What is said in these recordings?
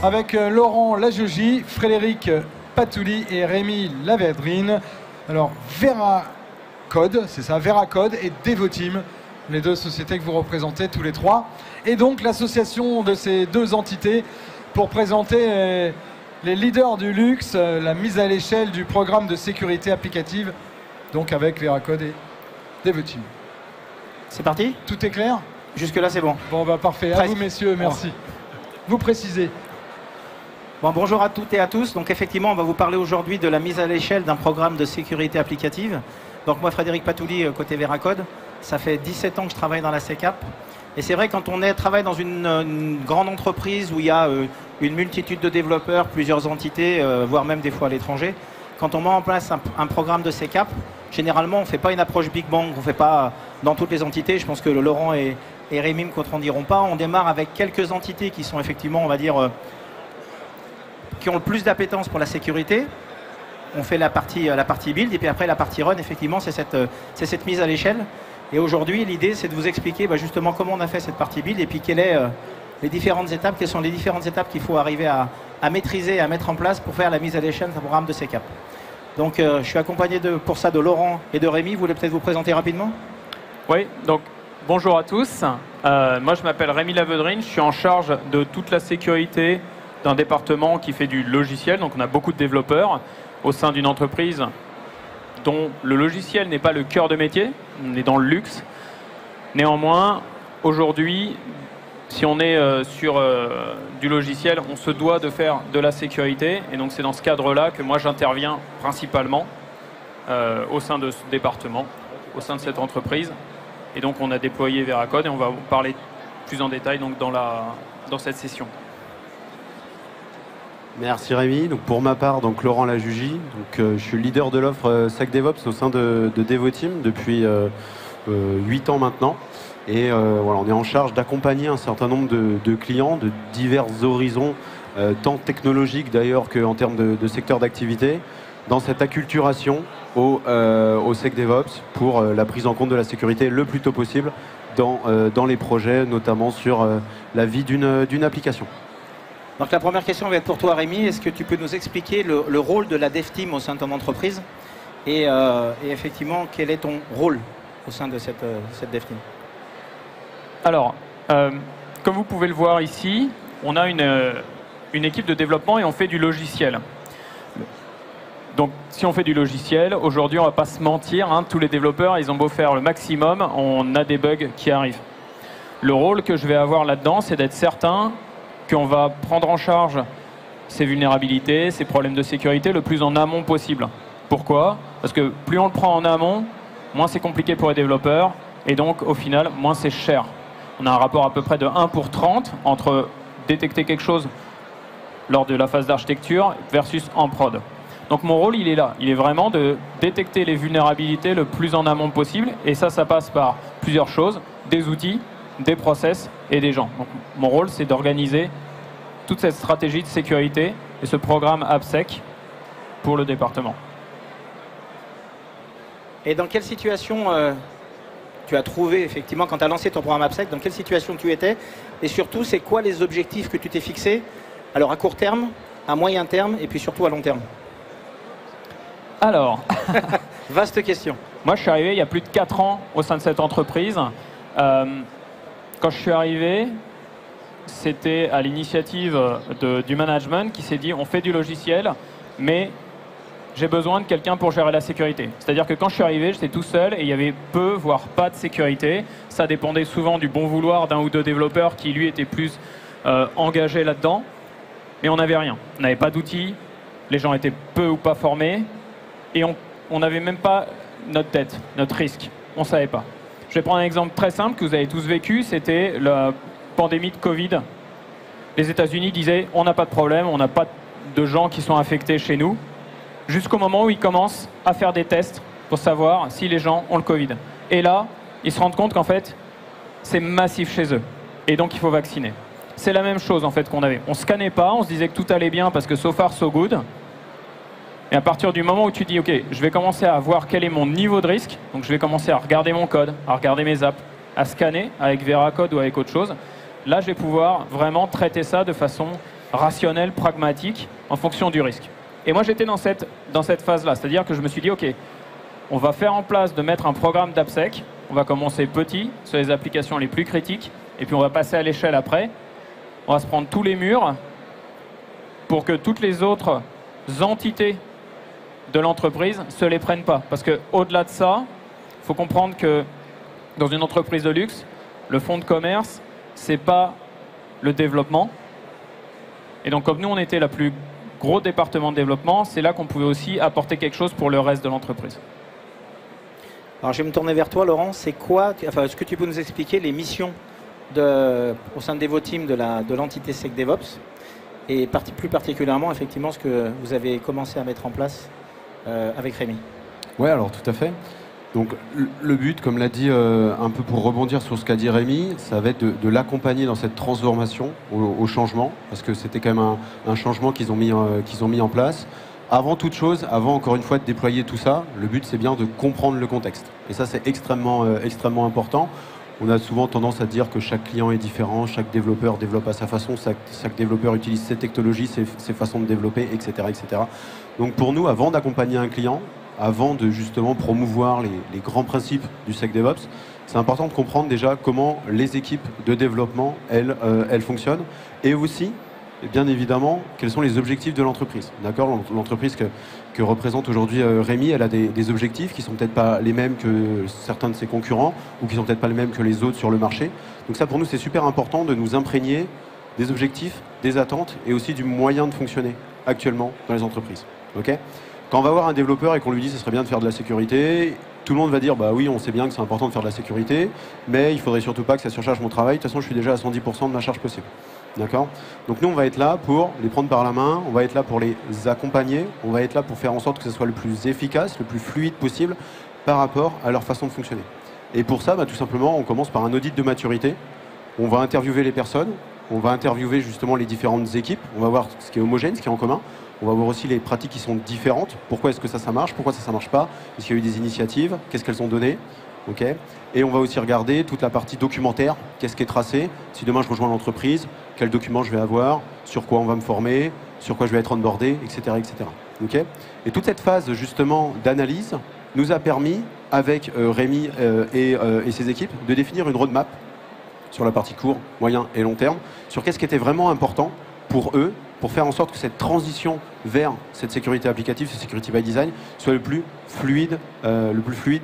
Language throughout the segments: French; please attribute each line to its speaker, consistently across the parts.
Speaker 1: avec Laurent Lajogie, Frédéric Patouli et Rémi Laverdrine. Alors, Veracode, c'est ça, Veracode et Devoteam, les deux sociétés que vous représentez tous les trois. Et donc, l'association de ces deux entités pour présenter les leaders du luxe, la mise à l'échelle du programme de sécurité applicative, donc avec Veracode et Devoteam.
Speaker 2: C'est parti?
Speaker 1: Tout est clair?
Speaker 2: Jusque-là, c'est bon.
Speaker 1: Bon, bah parfait. À vous, messieurs, merci. Vous précisez.
Speaker 2: Bon, bonjour à toutes et à tous. Donc, effectivement, on va vous parler aujourd'hui de la mise à l'échelle d'un programme de sécurité applicative. Donc, moi, Frédéric Patouli, côté Veracode, ça fait 17 ans que je travaille dans la SECAP. Et c'est vrai, quand on travaille dans une grande entreprise où il y a une multitude de développeurs, plusieurs entités, voire même des fois à l'étranger, quand on met en place un programme de SECAP, généralement, on ne fait pas une approche Big Bang, on ne fait pas dans toutes les entités. Je pense que Laurent et Rémi me contrediront pas. On démarre avec quelques entités qui sont effectivement, on va dire, qui ont le plus d'appétence pour la sécurité. On fait la partie build, et puis après la partie run, effectivement, c'est cette mise à l'échelle. Et aujourd'hui, l'idée, c'est de vous expliquer justement comment on a fait cette partie build, et puis quelles sont les différentes étapes qu'il faut arriver à maîtriser, à mettre en place pour faire la mise à l'échelle d'un programme de SECAP. Donc, je suis accompagné pour ça de Laurent et de Rémi. Vous voulez peut-être vous présenter rapidement?
Speaker 3: Oui, donc bonjour à tous. Moi, je m'appelle Rémi Laverdrine. Je suis en charge de toute la sécurité d'un département qui fait du logiciel. Donc, on a beaucoup de développeurs au sein d'une entreprise dont le logiciel n'est pas le cœur de métier. On est dans le luxe. Néanmoins, aujourd'hui, si on est sur du logiciel, on se doit de faire de la sécurité. Et donc, c'est dans ce cadre-là que moi, j'interviens principalement au sein de ce département, au sein de cette entreprise. Et donc, on a déployé Veracode et on va vous parler plus en détail donc, dans cette session.
Speaker 4: Merci Rémi. Donc, pour ma part, donc, Laurent Lajugie. Je suis leader de l'offre SecDevOps au sein de Devoteam depuis 8 ans maintenant. Et voilà, on est en charge d'accompagner un certain nombre de clients de divers horizons, tant technologiques d'ailleurs qu'en termes de secteur d'activité, dans cette acculturation au SecDevOps pour la prise en compte de la sécurité le plus tôt possible dans les projets, notamment sur la vie d'une application.
Speaker 2: Donc la première question va être pour toi, Rémi. Est-ce que tu peux nous expliquer le rôle de la Dev Team au sein de ton entreprise et effectivement, quel est ton rôle au sein de cette Dev Team?
Speaker 3: Alors, comme vous pouvez le voir ici, on a une équipe de développement et on fait du logiciel. Donc, si on fait du logiciel, aujourd'hui, on ne va pas se mentir, hein, tous les développeurs, ils ont beau faire le maximum, on a des bugs qui arrivent. Le rôle que je vais avoir là-dedans, c'est d'être certain qu'on va prendre en charge ces vulnérabilités, ces problèmes de sécurité le plus en amont possible. Pourquoi? Parce que plus on le prend en amont, moins c'est compliqué pour les développeurs, et donc, au final, moins c'est cher. On a un rapport à peu près de 1 pour 30 entre détecter quelque chose lors de la phase d'architecture versus en prod. Donc mon rôle, il est là. Il est vraiment de détecter les vulnérabilités le plus en amont possible. Et ça passe par plusieurs choses, des outils, des process et des gens. Donc mon rôle, c'est d'organiser toute cette stratégie de sécurité et ce programme AppSec pour le département.
Speaker 2: Et dans quelle situation tu as trouvé, effectivement, quand tu as lancé ton programme AppSec, dans quelle situation tu étais? Et surtout, c'est quoi les objectifs que tu t'es fixés? Alors à court terme, à moyen terme et puis surtout à long terme.
Speaker 3: Alors,
Speaker 2: vaste question.
Speaker 3: Moi, je suis arrivé il y a plus de 4 ans au sein de cette entreprise. Quand je suis arrivé, c'était à l'initiative du management qui s'est dit on fait du logiciel, mais j'ai besoin de quelqu'un pour gérer la sécurité. C'est-à-dire que quand je suis arrivé, j'étais tout seul et il y avait peu, voire pas de sécurité. Ça dépendait souvent du bon vouloir d'un ou deux développeurs qui, lui, étaient plus engagés là-dedans. Mais on n'avait rien. On n'avait pas d'outils, les gens étaient peu ou pas formés, et on n'avait même pas notre tête, notre risque. On ne savait pas. Je vais prendre un exemple très simple que vous avez tous vécu, c'était la pandémie de Covid. Les États-Unis disaient on n'a pas de problème, on n'a pas de gens qui sont infectés chez nous, jusqu'au moment où ils commencent à faire des tests pour savoir si les gens ont le Covid. Et là, ils se rendent compte qu'en fait, c'est massif chez eux. Et donc, il faut vacciner. C'est la même chose en fait qu'on avait. On ne scannait pas, on se disait que tout allait bien parce que so far, so good. Et à partir du moment où tu dis, OK, je vais commencer à voir quel est mon niveau de risque, donc je vais commencer à regarder mon code, à regarder mes apps, à scanner avec Veracode ou avec autre chose, là, je vais pouvoir vraiment traiter ça de façon rationnel, pragmatique, en fonction du risque. Et moi, j'étais dans cette phase-là, c'est-à-dire que je me suis dit, OK, on va faire en place de mettre un programme d'AppSec, on va commencer petit, sur les applications les plus critiques, et puis on va passer à l'échelle après. On va se prendre tous les murs pour que toutes les autres entités de l'entreprise se les prennent pas. Parce qu'au-delà de ça, il faut comprendre que dans une entreprise de luxe, le fonds de commerce, c'est pas le développement. Et donc, comme nous, on était le plus gros département de développement, c'est là qu'on pouvait aussi apporter quelque chose pour le reste de l'entreprise.
Speaker 2: Alors, je vais me tourner vers toi, Laurent. C'est quoi, est-ce que tu peux nous expliquer les missions au sein de Devoteam de l'entité SecDevOps et plus particulièrement, effectivement, ce que vous avez commencé à mettre en place avec Rémi?
Speaker 4: Oui, alors tout à fait. Donc le but, comme l'a dit, un peu pour rebondir sur ce qu'a dit Rémi, ça va être de l'accompagner dans cette transformation au changement, parce que c'était quand même un changement qu'ils ont mis en place. Avant toute chose, avant encore une fois de déployer tout ça, le but c'est bien de comprendre le contexte. Et ça c'est extrêmement important. On a souvent tendance à dire que chaque client est différent, chaque développeur développe à sa façon, chaque développeur utilise ses technologies, ses façons de développer, etc., etc. Donc pour nous, avant d'accompagner un client, avant de justement promouvoir les grands principes du SecDevOps, c'est important de comprendre déjà comment les équipes de développement, elles fonctionnent, et aussi, bien évidemment, quels sont les objectifs de l'entreprise. D'accord ? L'entreprise que représente aujourd'hui Rémi, elle a des objectifs qui ne sont peut-être pas les mêmes que certains de ses concurrents, ou qui ne sont peut-être pas les mêmes que les autres sur le marché. Donc ça, pour nous, c'est super important de nous imprégner des objectifs, des attentes, et aussi du moyen de fonctionner actuellement dans les entreprises. Ok ? Quand on va voir un développeur et qu'on lui dit que ce serait bien de faire de la sécurité, tout le monde va dire bah oui, on sait bien que c'est important de faire de la sécurité, mais il faudrait surtout pas que ça surcharge mon travail. De toute façon, je suis déjà à 110% de ma charge possible. D'accord ? Donc nous, on va être là pour les prendre par la main, on va être là pour les accompagner, on va être là pour faire en sorte que ce soit le plus efficace, le plus fluide possible par rapport à leur façon de fonctionner. Et pour ça, bah, tout simplement, on commence par un audit de maturité. On va interviewer les personnes, on va interviewer justement les différentes équipes, on va voir ce qui est homogène, ce qui est en commun. On va voir aussi les pratiques qui sont différentes. Pourquoi est-ce que ça marche? Pourquoi ça marche pas? Est-ce qu'il y a eu des initiatives? Qu'est-ce qu'elles ont donné? Okay. Et on va aussi regarder toute la partie documentaire. Qu'est-ce qui est tracé? Si demain je rejoins l'entreprise, quel document je vais avoir? Sur quoi on va me former? Sur quoi je vais être onboardé? Etc. etc. Okay. Et toute cette phase justement d'analyse nous a permis, avec Rémi et ses équipes, de définir une roadmap sur la partie court, moyen et long terme, sur qu'est-ce qui était vraiment important pour eux, pour faire en sorte que cette transition vers cette sécurité applicative, cette security by design, soit le plus fluide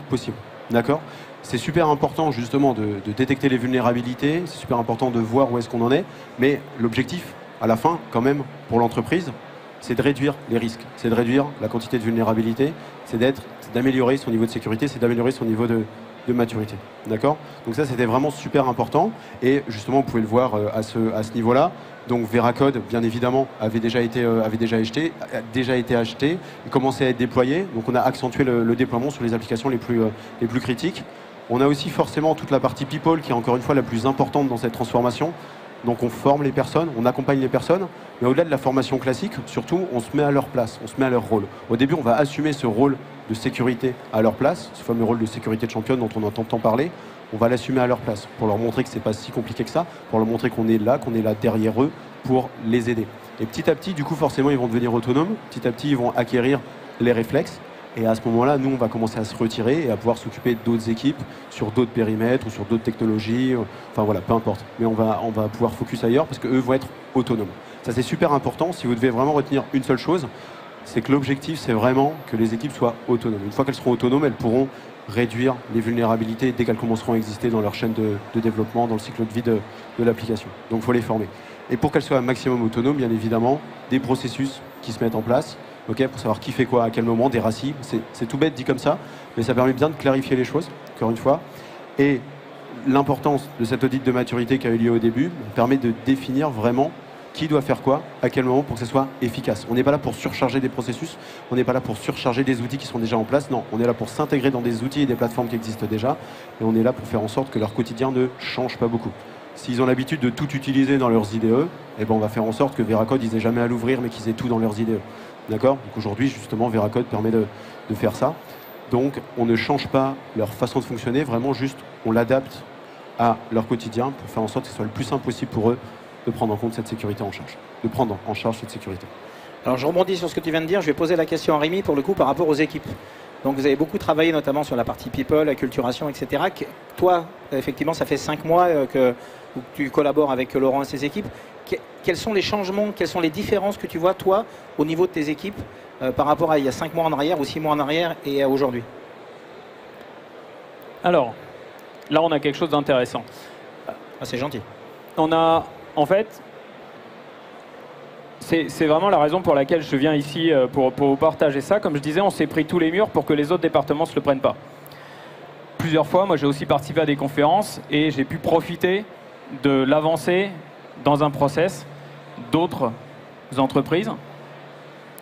Speaker 4: possible. D'accord ? C'est super important justement de détecter les vulnérabilités, c'est super important de voir où est-ce qu'on en est, mais l'objectif, à la fin, quand même, pour l'entreprise, c'est de réduire les risques, c'est de réduire la quantité de vulnérabilité, c'est d'améliorer son niveau de sécurité, c'est d'améliorer son niveau de maturité. D'accord ? Donc ça, c'était vraiment super important. Et justement, vous pouvez le voir à ce niveau-là. Donc Veracode, bien évidemment, avait déjà été acheté, et commençait à être déployé. Donc on a accentué le déploiement sur les applications les plus critiques. On a aussi forcément toute la partie people qui est encore une fois la plus importante dans cette transformation. Donc on forme les personnes, on accompagne les personnes, mais au-delà de la formation classique, surtout on se met à leur place, on se met à leur rôle. Au début, on va assumer ce rôle de sécurité à leur place, ce fameux rôle de sécurité de championne dont on entend tant parler. On va l'assumer à leur place pour leur montrer que c'est pas si compliqué que ça, pour leur montrer qu'on est là derrière eux pour les aider. Et petit à petit, du coup, forcément, ils vont devenir autonomes. Petit à petit, ils vont acquérir les réflexes. Et à ce moment-là, nous, on va commencer à se retirer et à pouvoir s'occuper d'autres équipes sur d'autres périmètres ou sur d'autres technologies. Enfin voilà, peu importe. Mais on va pouvoir focus ailleurs parce qu'eux vont être autonomes. Ça, c'est super important. Si vous devez vraiment retenir une seule chose, c'est que l'objectif, c'est vraiment que les équipes soient autonomes. Une fois qu'elles seront autonomes, elles pourront réduire les vulnérabilités dès qu'elles commenceront à exister dans leur chaîne de développement, dans le cycle de vie de l'application. Donc, il faut les former. Et pour qu'elles soient un maximum autonomes, bien évidemment, des processus qui se mettent en place. Okay, pour savoir qui fait quoi, à quel moment, des RACI. C'est tout bête dit comme ça, mais ça permet bien de clarifier les choses, encore une fois. Et l'importance de cet audit de maturité qui a eu lieu au début permet de définir vraiment qui doit faire quoi, à quel moment, pour que ce soit efficace. On n'est pas là pour surcharger des processus, on n'est pas là pour surcharger des outils qui sont déjà en place. Non, on est là pour s'intégrer dans des outils et des plateformes qui existent déjà, et on est là pour faire en sorte que leur quotidien ne change pas beaucoup. S'ils ont l'habitude de tout utiliser dans leurs IDE, eh ben on va faire en sorte que Veracode, ils n'aient jamais à l'ouvrir, mais qu'ils aient tout dans leurs IDE. D'accord ? Donc aujourd'hui, justement, Veracode permet de faire ça. Donc, on ne change pas leur façon de fonctionner, vraiment juste, on l'adapte à leur quotidien pour faire en sorte que ce soit le plus simple possible pour eux de prendre en compte cette sécurité en charge, de prendre en charge cette sécurité.
Speaker 2: Alors je rebondis sur ce que tu viens de dire, je vais poser la question à Rémi pour le coup par rapport aux équipes. Donc vous avez beaucoup travaillé notamment sur la partie people, acculturation, etc. Toi, effectivement, ça fait 5 mois que tu collabores avec Laurent et ses équipes. Quels sont les changements, quelles sont les différences que tu vois, toi, au niveau de tes équipes par rapport à il y a 5 mois en arrière ou 6 mois en arrière et à aujourd'hui?
Speaker 3: Alors, là, on a quelque chose d'intéressant.
Speaker 2: Ah, c'est gentil.
Speaker 3: On a, en fait, c'est vraiment la raison pour laquelle je viens ici pour vous partager ça. Comme je disais, on s'est pris tous les murs pour que les autres départements ne se le prennent pas. Plusieurs fois, moi j'ai aussi participé à des conférences et j'ai pu profiter de l'avancée dans un process d'autres entreprises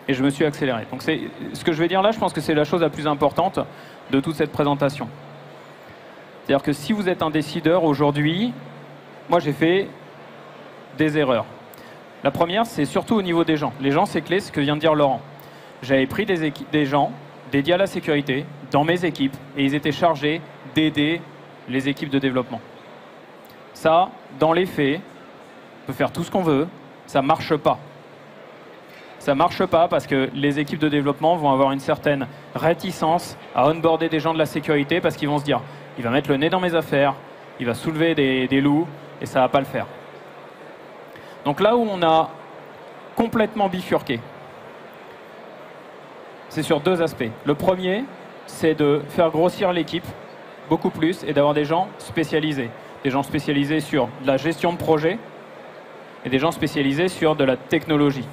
Speaker 3: et je me suis accéléré. Donc ce que je vais dire là, je pense que c'est la chose la plus importante de toute cette présentation. C'est-à-dire que si vous êtes un décideur aujourd'hui, moi j'ai fait des erreurs. La première, c'est surtout au niveau des gens. Les gens, c'est clé, ce que vient de dire Laurent. J'avais pris des gens dédiés à la sécurité dans mes équipes et ils étaient chargés d'aider les équipes de développement. Ça, dans les faits, on peut faire tout ce qu'on veut, ça ne marche pas. Ça ne marche pas parce que les équipes de développement vont avoir une certaine réticence à onboarder des gens de la sécurité parce qu'ils vont se dire il va mettre le nez dans mes affaires, il va soulever des loups et ça ne va pas le faire. Donc là où on a complètement bifurqué, c'est sur deux aspects. Le premier, c'est de faire grossir l'équipe beaucoup plus et d'avoir des gens spécialisés. Des gens spécialisés sur de la gestion de projet et des gens spécialisés sur de la technologie.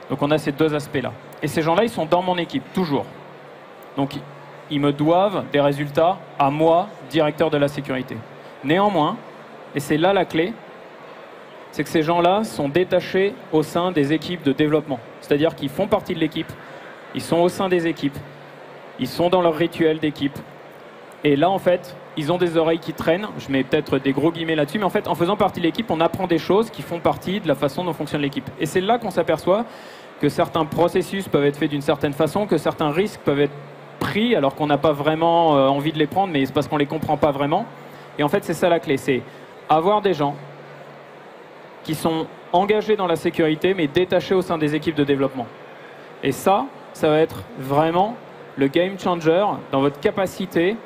Speaker 3: Donc on a ces deux aspects-là. Et ces gens-là, ils sont dans mon équipe, toujours. Donc ils me doivent des résultats à moi, directeur de la sécurité. Néanmoins, et c'est là la clé, c'est que ces gens-là sont détachés au sein des équipes de développement. C'est-à-dire qu'ils font partie de l'équipe, ils sont au sein des équipes, ils sont dans leur rituel d'équipe. Et là, en fait, ils ont des oreilles qui traînent. Je mets peut-être des gros guillemets là-dessus, mais en fait, en faisant partie de l'équipe, on apprend des choses qui font partie de la façon dont fonctionne l'équipe. Et c'est là qu'on s'aperçoit que certains processus peuvent être faits d'une certaine façon, que certains risques peuvent être pris alors qu'on n'a pas vraiment envie de les prendre, mais c'est parce qu'on ne les comprend pas vraiment. Et en fait, c'est ça la clé, c'est avoir des gens qui sont engagés dans la sécurité, mais détachés au sein des équipes de développement. Et ça va être vraiment le game changer dans votre capacité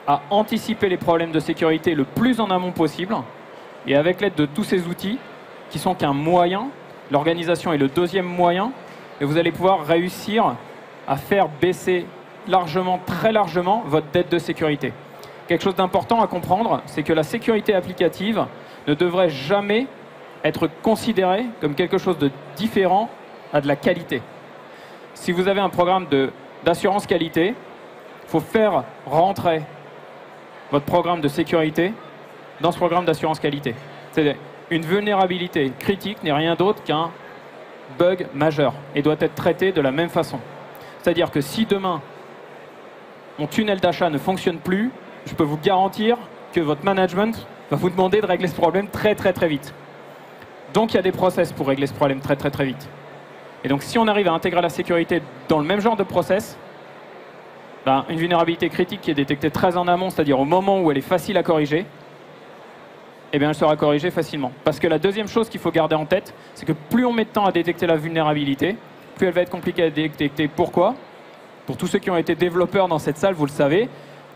Speaker 3: à anticiper les problèmes de sécurité le plus en amont possible. Et avec l'aide de tous ces outils, qui sont qu'un moyen, l'organisation est le deuxième moyen, et vous allez pouvoir réussir à faire baisser largement, très largement, votre dette de sécurité. Quelque chose d'important à comprendre, c'est que la sécurité applicative ne devrait jamais être considéré comme quelque chose de différent à de la qualité. Si vous avez un programme d'assurance qualité, il faut faire rentrer votre programme de sécurité dans ce programme d'assurance qualité. C'est une vulnérabilité critique n'est rien d'autre qu'un bug majeur et doit être traité de la même façon. C'est-à-dire que si demain, mon tunnel d'achat ne fonctionne plus, je peux vous garantir que votre management va vous demander de régler ce problème très très très vite. Donc il y a des process pour régler ce problème très très très vite. Et donc si on arrive à intégrer la sécurité dans le même genre de process, une vulnérabilité critique qui est détectée très en amont, c'est-à-dire au moment où elle est facile à corriger, eh bien elle sera corrigée facilement. Parce que la deuxième chose qu'il faut garder en tête, c'est que plus on met de temps à détecter la vulnérabilité, plus elle va être compliquée à détecter. Pourquoi? Pour tous ceux qui ont été développeurs dans cette salle, vous le savez,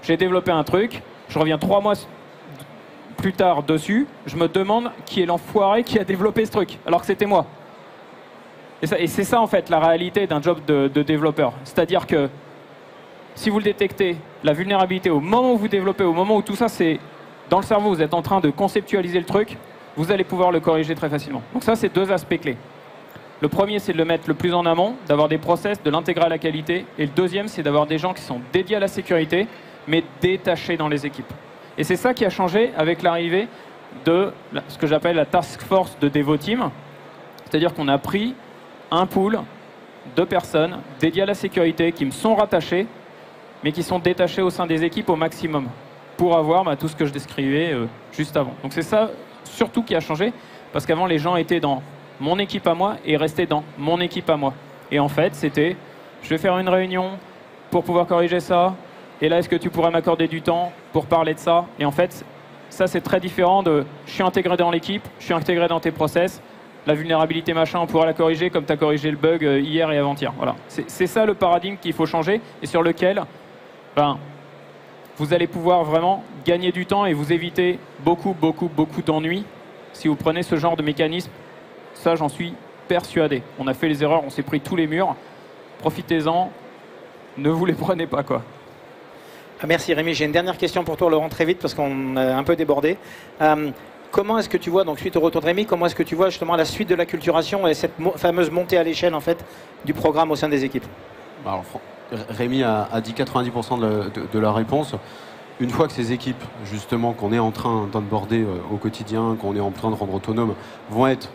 Speaker 3: j'ai développé un truc, je reviens 3 mois plus tard dessus, je me demande qui est l'enfoiré qui a développé ce truc, alors que c'était moi. Et c'est ça en fait la réalité d'un job de développeur. C'est-à-dire que si vous le détectez, la vulnérabilité au moment où vous développez, au moment où tout ça c'est dans le cerveau, vous êtes en train de conceptualiser le truc, vous allez pouvoir le corriger très facilement. Donc ça, c'est deux aspects clés. Le premier, c'est de le mettre le plus en amont, d'avoir des process, de l'intégrer à la qualité. Et le deuxième, c'est d'avoir des gens qui sont dédiés à la sécurité, mais détachés dans les équipes. Et c'est ça qui a changé avec l'arrivée de ce que j'appelle la task force de Devoteam. C'est-à-dire qu'on a pris un pool de personnes dédiées à la sécurité qui me sont rattachées, mais qui sont détachées au sein des équipes au maximum pour avoir tout ce que je décrivais juste avant. Donc c'est ça surtout qui a changé, parce qu'avant les gens étaient dans mon équipe à moi et restaient dans mon équipe à moi. Et en fait, c'était, je vais faire une réunion pour pouvoir corriger ça, et là, est-ce que tu pourrais m'accorder du temps pour parler de ça? Et en fait, Ça, c'est très différent de je suis intégré dans l'équipe, je suis intégré dans tes process. La vulnérabilité machin, on pourra la corriger comme tu as corrigé le bug hier et avant-hier. Voilà. C'est ça le paradigme qu'il faut changer et sur lequel vous allez pouvoir vraiment gagner du temps et vous éviter beaucoup d'ennuis si vous prenez ce genre de mécanisme. Ça, j'en suis persuadé. On a fait les erreurs, on s'est pris tous les murs. Profitez-en, ne vous les prenez pas, quoi.
Speaker 2: Merci Rémi. J'ai une dernière question pour toi, Laurent, très vite, parce qu'on a un peu débordé. Comment est-ce que tu vois, donc suite au retour de Rémi, comment est-ce que tu vois justement la suite de l'acculturation et cette fameuse montée à l'échelle en fait du programme au sein des équipes?
Speaker 4: Alors, Rémi a dit 90% de la réponse. Une fois que ces équipes, justement, qu'on est en train d'onboarder au quotidien, qu'on est en train de rendre autonomes, vont être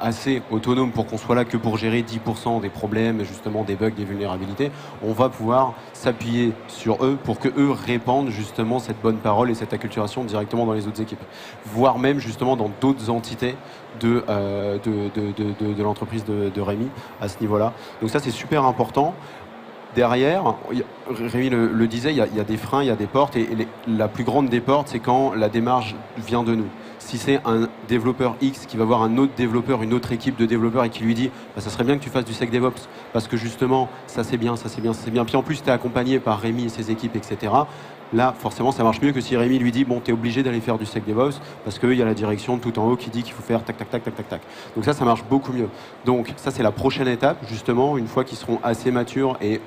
Speaker 4: assez autonomes pour qu'on soit là que pour gérer 10% des problèmes, justement des bugs, des vulnérabilités, on va pouvoir s'appuyer sur eux pour que eux répandent justement cette bonne parole et cette acculturation directement dans les autres équipes, voire même justement dans d'autres entités de l'entreprise de Rémi à ce niveau-là. Donc ça, c'est super important. Derrière, Rémi le disait, il y a des freins, il y a des portes, et la plus grande des portes, c'est quand la démarche vient de nous. Si c'est un développeur X qui va voir un autre développeur, une autre équipe de développeurs et qui lui dit bah, ça serait bien que tu fasses du SecDevOps parce que justement ça c'est bien, ça c'est bien, ça c'est bien. Puis en plus tu es accompagné par Rémi et ses équipes, etc. Là forcément ça marche mieux que si Rémi lui dit bon tu es obligé d'aller faire du SecDevOps parce qu'il y a la direction tout en haut qui dit qu'il faut faire tac tac tac tac tac tac. Donc ça marche beaucoup mieux. Donc ça c'est la prochaine étape justement, une fois qu'ils seront assez matures et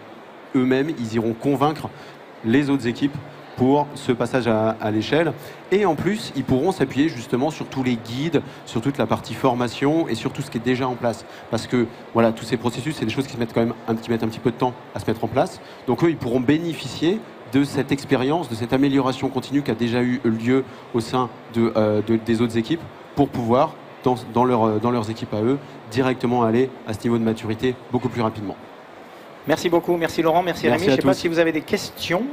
Speaker 4: eux-mêmes ils iront convaincre les autres équipes pour ce passage à l'échelle. Et en plus, ils pourront s'appuyer justement sur tous les guides, sur toute la partie formation et sur tout ce qui est déjà en place. Parce que voilà, tous ces processus, c'est des choses qui mettent quand même un petit peu de temps à se mettre en place. Donc eux, ils pourront bénéficier de cette expérience, de cette amélioration continue qui a déjà eu lieu au sein des autres équipes pour pouvoir, dans leurs équipes à eux, directement aller à ce niveau de maturité beaucoup plus rapidement.
Speaker 2: Merci beaucoup, merci Laurent, merci Rémi. Je ne sais pas si vous avez des questions.